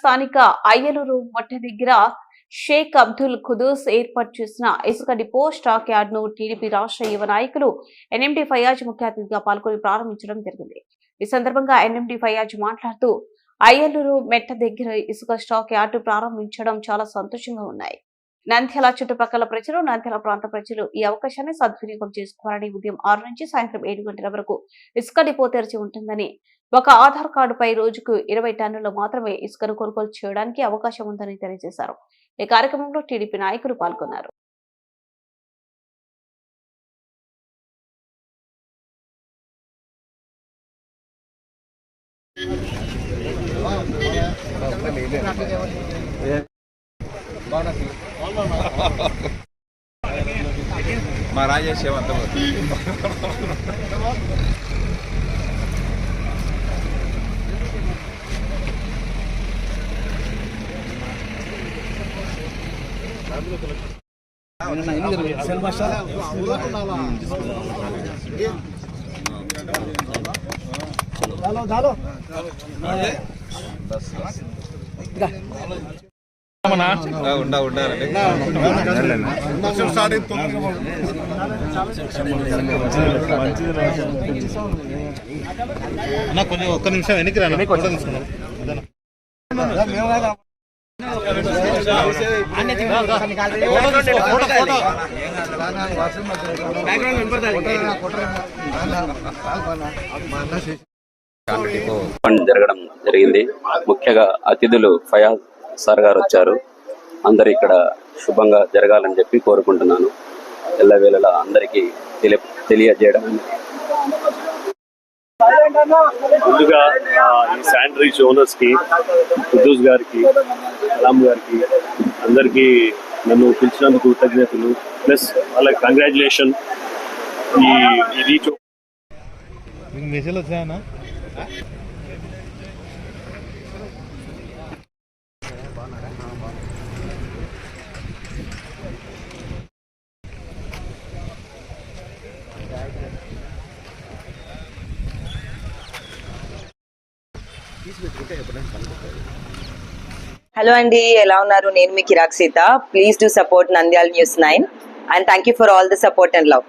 స్థానిక అయ్యలూరు మట్ట దగ్గర షేక్ అబ్దుల్ ఖుదూస్ ఏర్పాటు చేసిన ఇసుక డిపో స్టాక్ యార్డ్ ను టీడీపీ రాష్ట్ర యువ నాయకులు ఎన్ఎండి ఫయాజ్ ముఖ్య అతిథిగా పాల్గొని ప్రారంభించడం జరిగింది. ఈ సందర్భంగా ఎన్ఎండి ఫయాజ్ మాట్లాడుతూ అయ్యలూరు మెట్ట దగ్గర ఇసుక స్టాక్ యార్డు ప్రారంభించడం చాలా సంతోషంగా ఉన్నాయి. నంద్యాల చుట్టుపక్కల ప్రజలు, నంద్యాల ప్రాంత ప్రజలు ఈ అవకాశాన్ని సద్వినియోగం చేసుకోవాలని, ఉదయం 6 నుంచి సాయంత్రం 7 గంటల వరకు ఇసుక డిపో తెరిచి ఉంటుందని, ఒక ఆధార్ కార్డుపై రోజుకు 20 టన్నులు మాత్రమే ఇసుకను కొనుగోలు చేయడానికి అవకాశం ఉందని తెలియజేశారు. ఈ కార్యక్రమంలో టీడీపీ నాయకులు పాల్గొన్నారు. మా రాజేష్ ఏమంత ఉండాలండి. కొంచెం ఒక్క నిమిషం వెనక్కి రాను. జరగడం జరిగింది. ముఖ్యంగా అతిథులు ఫయాజ్ సార్ గారు వచ్చారు. అందరు ఇక్కడ శుభంగా జరగాలని చెప్పి కోరుకుంటున్నాను. ఎల్లవేళలా అందరికీ తెలియజేయడం. ముందుగా ఈ శానిటరీస్ ఓనర్స్ కి, ఖుద్దూస్ గారికి, అలాం గారికి అందరికీ నన్ను పిలిచినందుకు కృతజ్ఞతలు. ప్లస్ వాళ్ళకి కంగ్రాచులేషన్. ఈ రీచ్ మెసేజ్ వచ్చాయనా? హలో అండి, ఎలా ఉన్నారు? నేను మీ Kirak Seetha. Please do support Nandyal news 9 and thank you for all the support and love.